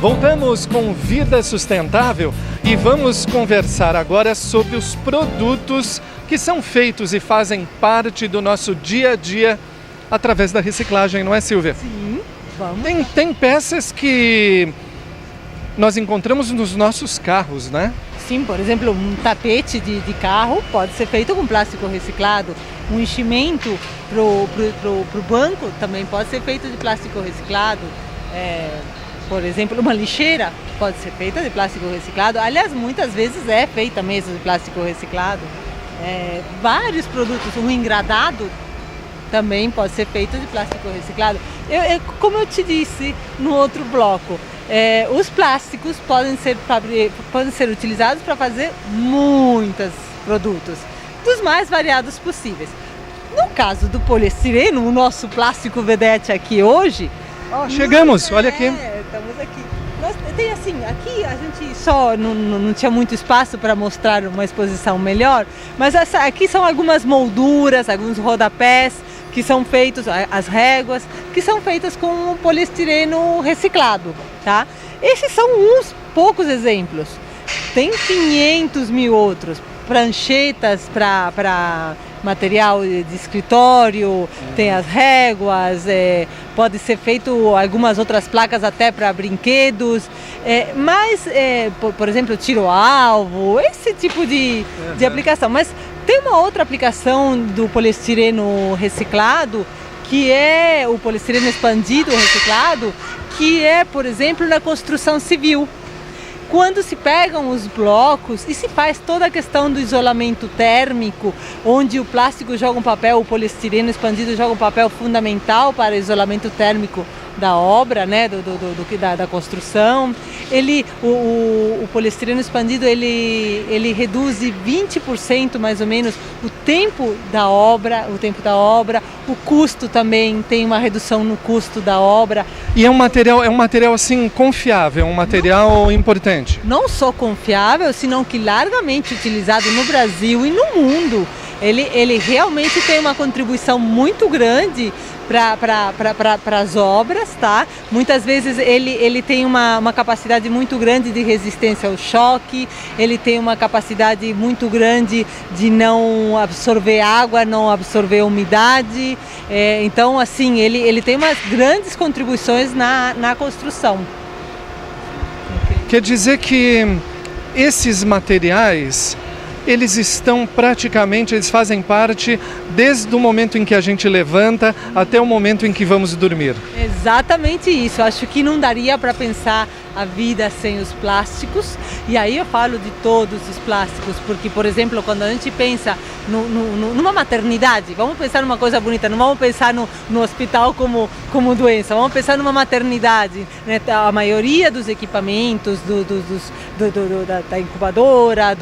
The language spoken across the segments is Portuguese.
Voltamos com Vida Sustentável e vamos conversar agora sobre os produtos que são feitos e fazem parte do nosso dia a dia através da reciclagem, não é, Silvia? Sim, vamos. Tem peças que nós encontramos nos nossos carros, né? Sim, por exemplo, um tapete de carro pode ser feito com plástico reciclado. Um enchimento pro banco também pode ser feito de plástico reciclado. Por exemplo, uma lixeira pode ser feita de plástico reciclado. Aliás, muitas vezes é feita mesmo de plástico reciclado. Vários produtos, um engradado também pode ser feito de plástico reciclado. Como eu te disse no outro bloco, os plásticos podem ser utilizados para fazer muitos produtos, dos mais variados possíveis. No caso do poliestireno, o nosso plástico vedete aqui hoje... Chegamos, olha aqui. Estamos aqui. Tem assim, aqui a gente só não tinha muito espaço para mostrar uma exposição melhor, mas aqui são algumas molduras, alguns rodapés que são feitos, as réguas, que são feitas com poliestireno reciclado, tá? Esses são uns poucos exemplos. Tem 500 mil outros. Pranchetas para material de escritório, tem as réguas, pode ser feito algumas outras placas até para brinquedos, por exemplo, tiro-alvo, esse tipo de aplicação. Mas tem uma outra aplicação do poliestireno reciclado, que é o poliestireno expandido reciclado, que é, por exemplo, na construção civil. Quando se pegam os blocos e se faz toda a questão do isolamento térmico, onde o plástico joga um papel, o poliestireno expandido joga um papel fundamental para o isolamento térmico da obra, né, da construção. O poliestireno expandido ele reduz 20% mais ou menos o tempo da obra, o custo também tem uma redução no custo da obra. E é um material assim confiável, um material importante. Não só confiável, senão que largamente utilizado no Brasil e no mundo. Ele realmente tem uma contribuição muito grande para as obras, tá? Muitas vezes ele tem uma capacidade muito grande de resistência ao choque, ele tem uma capacidade muito grande de não absorver água, não absorver umidade. Então, assim, ele tem umas grandes contribuições na construção. Quer dizer que esses materiais, eles fazem parte desde o momento em que a gente levanta até o momento em que vamos dormir. Exatamente isso. Acho que não daria para pensar a vida sem os plásticos. E aí eu falo de todos os plásticos, porque, por exemplo, quando a gente pensa numa maternidade, vamos pensar numa coisa bonita, não vamos pensar no hospital como doença, vamos pensar numa maternidade, né? A maioria dos equipamentos, da incubadora,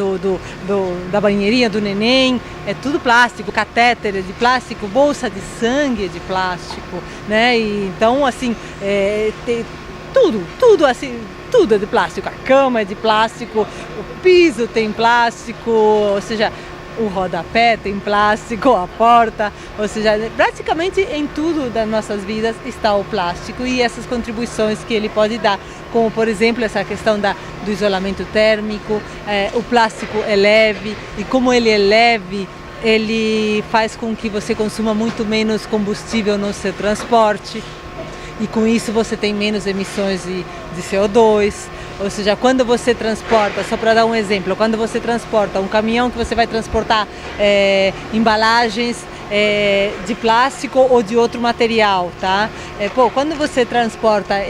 da banheirinha do neném, é tudo plástico, catéter é de plástico, bolsa de sangue é de plástico, né? E, então, assim, tudo assim, tudo é de plástico. A cama é de plástico, o piso tem plástico, ou seja, o rodapé tem plástico, a porta, ou seja, praticamente em tudo das nossas vidas está o plástico e essas contribuições que ele pode dar, como por exemplo essa questão do isolamento térmico. O plástico é leve e como ele é leve, ele faz com que você consuma muito menos combustível no seu transporte. E com isso você tem menos emissões de CO2, ou seja, quando você transporta, só para dar um exemplo, quando você transporta um caminhão que você vai transportar embalagens de plástico ou de outro material, tá? Quando você transporta a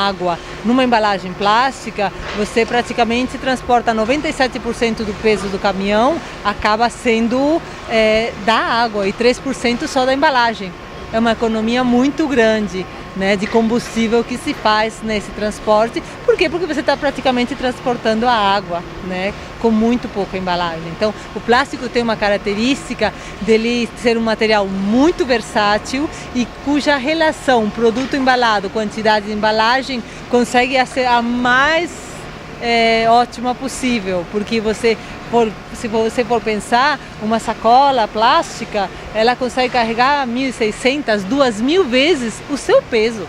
água numa embalagem plástica, você praticamente transporta 97% do peso do caminhão, acaba sendo da água e 3% só da embalagem. É uma economia muito grande, né, de combustível que se faz nesse transporte. Por quê? Porque você está praticamente transportando a água, né, com muito pouca embalagem. Então, o plástico tem uma característica dele ser um material muito versátil e cuja relação produto embalado, quantidade de embalagem, consegue ser a mais ótima possível, porque se você for pensar, uma sacola plástica, ela consegue carregar 1.600, 2.000 vezes o seu peso.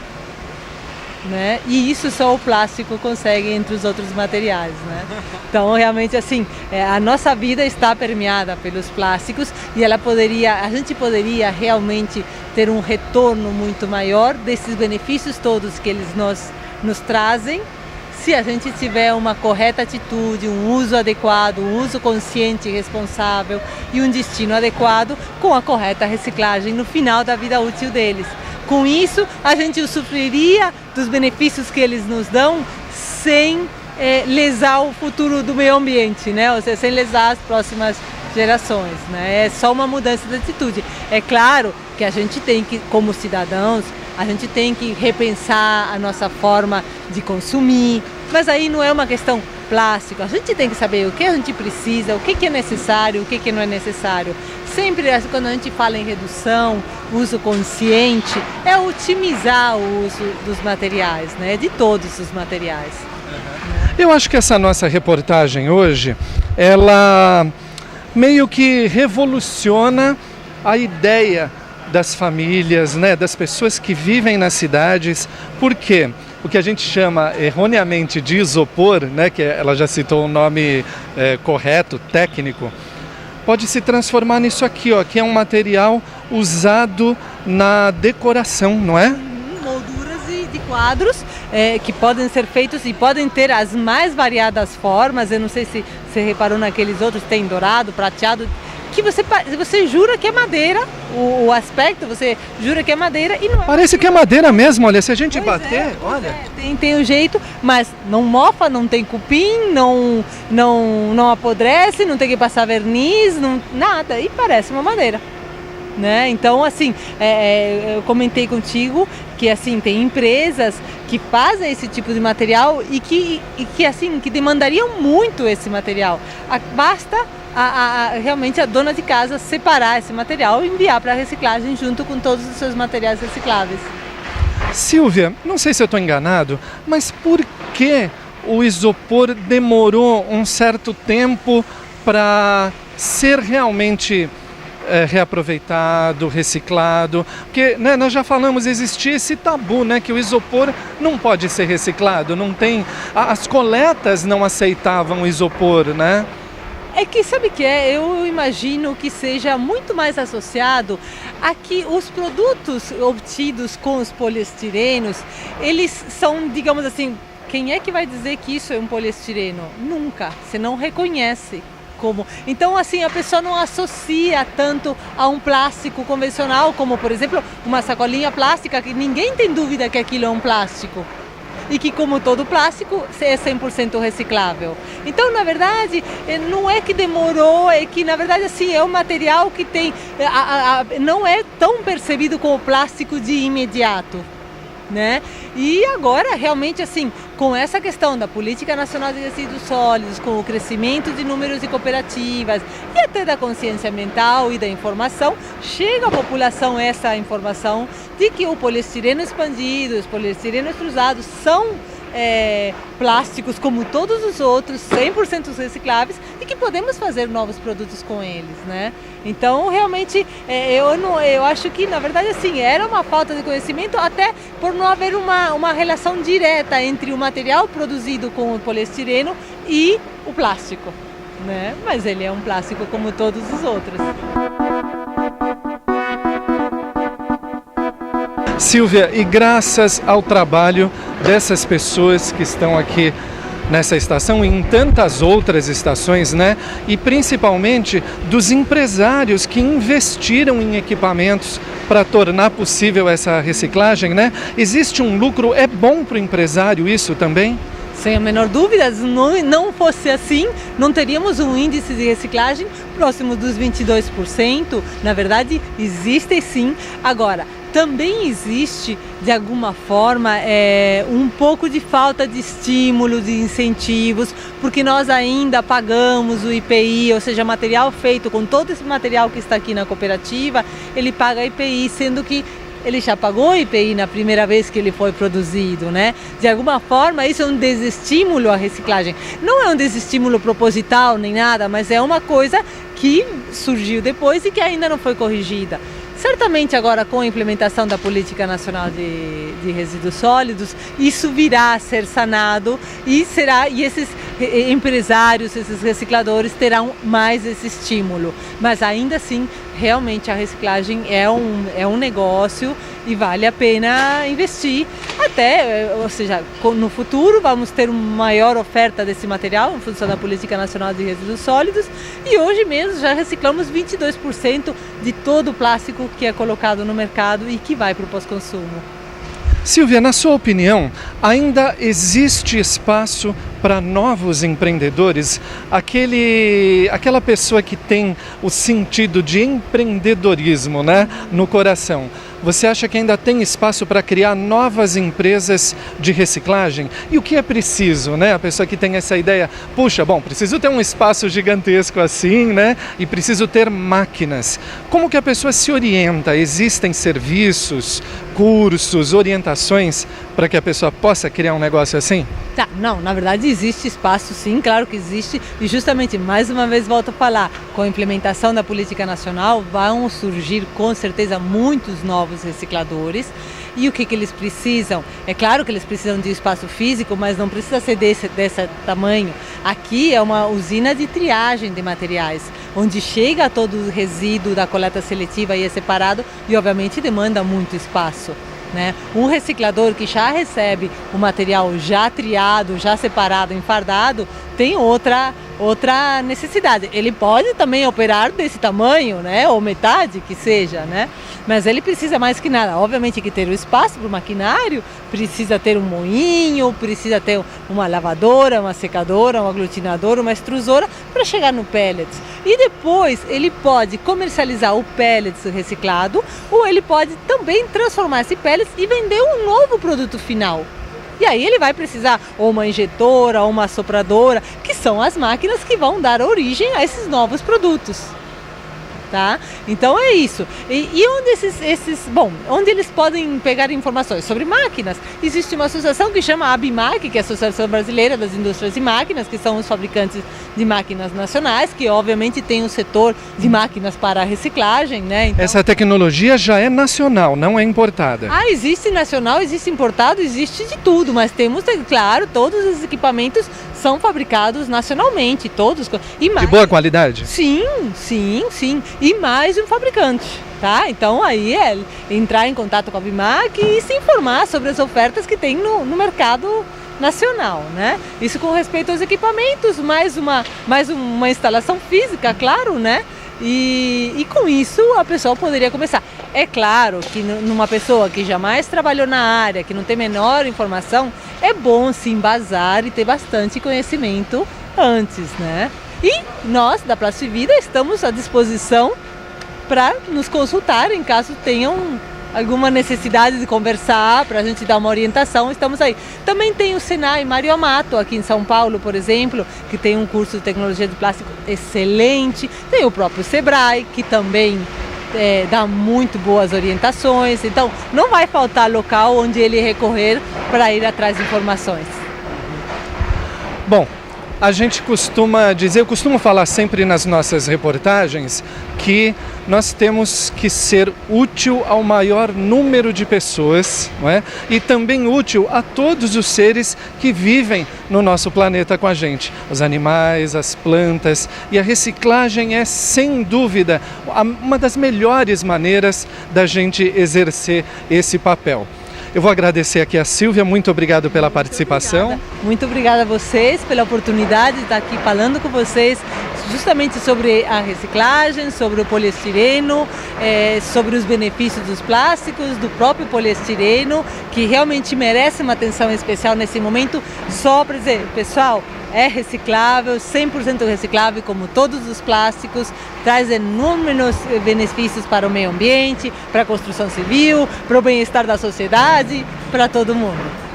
né? E isso só o plástico consegue entre os outros materiais, né? Então, realmente, assim, a nossa vida está permeada pelos plásticos e a gente poderia realmente ter um retorno muito maior desses benefícios todos que eles nos trazem, se a gente tiver uma correta atitude, um uso adequado, um uso consciente e responsável e um destino adequado com a correta reciclagem no final da vida útil deles. Com isso, a gente usufruiria dos benefícios que eles nos dão sem lesar o futuro do meio ambiente, né? Ou seja, sem lesar as próximas gerações, né? É só uma mudança de atitude. É claro que a gente tem que, como cidadãos, a gente tem que repensar a nossa forma de consumir, mas aí não é uma questão plástica. A gente tem que saber o que a gente precisa, o que é necessário, o que não é necessário. Sempre quando a gente fala em redução, uso consciente, é otimizar o uso dos materiais, né? De todos os materiais. Eu acho que essa nossa reportagem hoje, ela meio que revoluciona a ideia das famílias, né, das pessoas que vivem nas cidades, porque o que a gente chama erroneamente de isopor, né, que ela já citou o nome correto, técnico, pode se transformar nisso aqui, ó, que é um material usado na decoração, não é? Molduras de quadros que podem ser feitos e podem ter as mais variadas formas. Eu não sei se você reparou naqueles outros, tem dourado, prateado, que você jura que é madeira, o aspecto, você jura que é madeira e não é. Parece que é madeira mesmo, olha, se a gente bater, olha. Tem o jeito, mas não mofa, não tem cupim, não apodrece, não tem que passar verniz, nada, e parece uma madeira. Né? Então, assim, eu comentei contigo que assim tem empresas que fazem esse tipo de material e que assim que demandariam muito esse material. Basta realmente a dona de casa separar esse material e enviar para a reciclagem junto com todos os seus materiais recicláveis. Silvia, não sei se eu estou enganado, mas por que o isopor demorou um certo tempo para ser realmente reaproveitado, reciclado? Porque, né, nós já falamos, existia esse tabu, né, que o isopor não pode ser reciclado, não tem, as coletas não aceitavam o isopor, né? É que, sabe o que é? Eu imagino que seja muito mais associado a que os produtos obtidos com os poliestirenos, eles são, digamos assim, quem é que vai dizer que isso é um poliestireno? Nunca, você não reconhece. Então, assim, a pessoa não associa tanto a um plástico convencional, como, por exemplo, uma sacolinha plástica, que ninguém tem dúvida que aquilo é um plástico. E que, como todo plástico, é 100% reciclável. Então, na verdade, não é que demorou, é que, na verdade, assim, é um material que tem, não é tão percebido como plástico de imediato. Né? E agora, realmente, assim, com essa questão da Política Nacional de Resíduos Sólidos, com o crescimento de números de cooperativas e até da consciência ambiental e da informação, chega à população essa informação de que o poliestireno expandido, os poliestirenos cruzados são plásticos como todos os outros, 100% recicláveis, e que podemos fazer novos produtos com eles, né? Então, realmente, eu acho que, na verdade, assim, era uma falta de conhecimento, até por não haver uma relação direta entre o material produzido com o poliestireno e o plástico, né? Mas ele é um plástico como todos os outros. Silvia, e graças ao trabalho dessas pessoas que estão aqui nessa estação e em tantas outras estações, né? E principalmente dos empresários que investiram em equipamentos para tornar possível essa reciclagem, né? Existe um lucro, é bom para o empresário isso também? Sem a menor dúvida, não fosse assim, não teríamos um índice de reciclagem próximo dos 22%. Na verdade, existe sim. Agora, também existe, de alguma forma, um pouco de falta de estímulo, de incentivos, porque nós ainda pagamos o IPI, ou seja, material feito com todo esse material que está aqui na cooperativa, ele paga IPI, sendo que ele já pagou IPI na primeira vez que ele foi produzido, né? De alguma forma, isso é um desestímulo à reciclagem. Não é um desestímulo proposital nem nada, mas é uma coisa que surgiu depois e que ainda não foi corrigida. Se certamente agora com a implementação da Política Nacional de Resíduos Sólidos, isso virá a ser sanado e esses empresários, esses recicladores terão mais esse estímulo. Mas ainda assim, realmente a reciclagem é um negócio e vale a pena investir ou seja, no futuro vamos ter uma maior oferta desse material em função da Política Nacional de Resíduos Sólidos e hoje mesmo já reciclamos 22% de todo o plástico que é colocado no mercado e que vai para o pós-consumo. Silvia, na sua opinião, ainda existe espaço para novos empreendedores? Aquela pessoa que tem o sentido de empreendedorismo, né, no coração. Você acha que ainda tem espaço para criar novas empresas de reciclagem? E o que é preciso, né? A pessoa que tem essa ideia, puxa, bom, preciso ter um espaço gigantesco assim, né? E preciso ter máquinas. Como que a pessoa se orienta? Existem serviços, cursos, orientações para que a pessoa possa criar um negócio assim? Tá, não, na verdade existe espaço sim, claro que existe, e justamente, mais uma vez volto a falar, com a implementação da política nacional vão surgir com certeza muitos novos recicladores. E o que eles precisam? É claro que eles precisam de espaço físico, mas não precisa ser desse tamanho. Aqui é uma usina de triagem de materiais, onde chega todo o resíduo da coleta seletiva e é separado e obviamente demanda muito espaço, né? Um reciclador que já recebe o material já triado, já separado, enfardado, tem outra necessidade. Ele pode também operar desse tamanho, né? Ou metade que seja, né? Mas ele precisa mais que nada, obviamente, que ter o espaço para o maquinário, precisa ter um moinho, precisa ter uma lavadora, uma secadora, um aglutinador, uma extrusora para chegar no pellets. E depois ele pode comercializar o pellets reciclado ou ele pode também transformar esse pellets e vender um novo produto final. E aí ele vai precisar ou uma injetora ou uma assopradora, que são as máquinas que vão dar origem a esses novos produtos. Tá? Então é isso. E onde onde eles podem pegar informações sobre máquinas? Existe uma associação que chama ABMAC, que é a Associação Brasileira das Indústrias de Máquinas, que são os fabricantes de máquinas nacionais, que obviamente tem um setor de máquinas para reciclagem, né? Então, essa tecnologia já é nacional, não é importada. Existe nacional, existe importado, existe de tudo, mas temos, claro, todos os equipamentos são fabricados nacionalmente, todos. E mais, de boa qualidade? Sim. E mais um fabricante, tá? Então aí é entrar em contato com a ABMAC e se informar sobre as ofertas que tem no mercado nacional, né? Isso com respeito aos equipamentos, mais uma instalação física, claro, né? E com isso a pessoa poderia começar. É claro que numa pessoa que jamais trabalhou na área, que não tem menor informação, é bom se embasar e ter bastante conhecimento antes, né? E nós, da Plastivida, estamos à disposição para nos consultarem, caso tenham alguma necessidade de conversar, para a gente dar uma orientação, estamos aí. Também tem o Senai Mário Amato, aqui em São Paulo, por exemplo, que tem um curso de tecnologia de plástico excelente. Tem o próprio Sebrae, que também dá muito boas orientações. Então, não vai faltar local onde ele recorrer para ir atrás de informações. Bom, a gente costuma dizer, eu costumo falar sempre nas nossas reportagens que nós temos que ser útil ao maior número de pessoas, não é? E também útil a todos os seres que vivem no nosso planeta com a gente, os animais, as plantas, e a reciclagem é, sem dúvida, uma das melhores maneiras da gente exercer esse papel. Eu vou agradecer aqui a Silvia, muito obrigado pela participação. Muito obrigada a vocês pela oportunidade de estar aqui falando com vocês justamente sobre a reciclagem, sobre o poliestireno, sobre os benefícios dos plásticos, do próprio poliestireno, que realmente merece uma atenção especial nesse momento. Só para dizer, pessoal, é reciclável, 100% reciclável, como todos os plásticos, traz inúmeros benefícios para o meio ambiente, para a construção civil, para o bem-estar da sociedade, para todo mundo.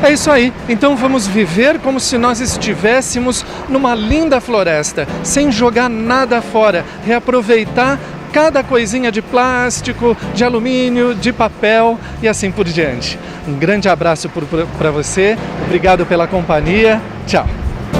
É isso aí, então vamos viver como se nós estivéssemos numa linda floresta, sem jogar nada fora, reaproveitar cada coisinha de plástico, de alumínio, de papel e assim por diante. Um grande abraço para você, obrigado pela companhia, tchau!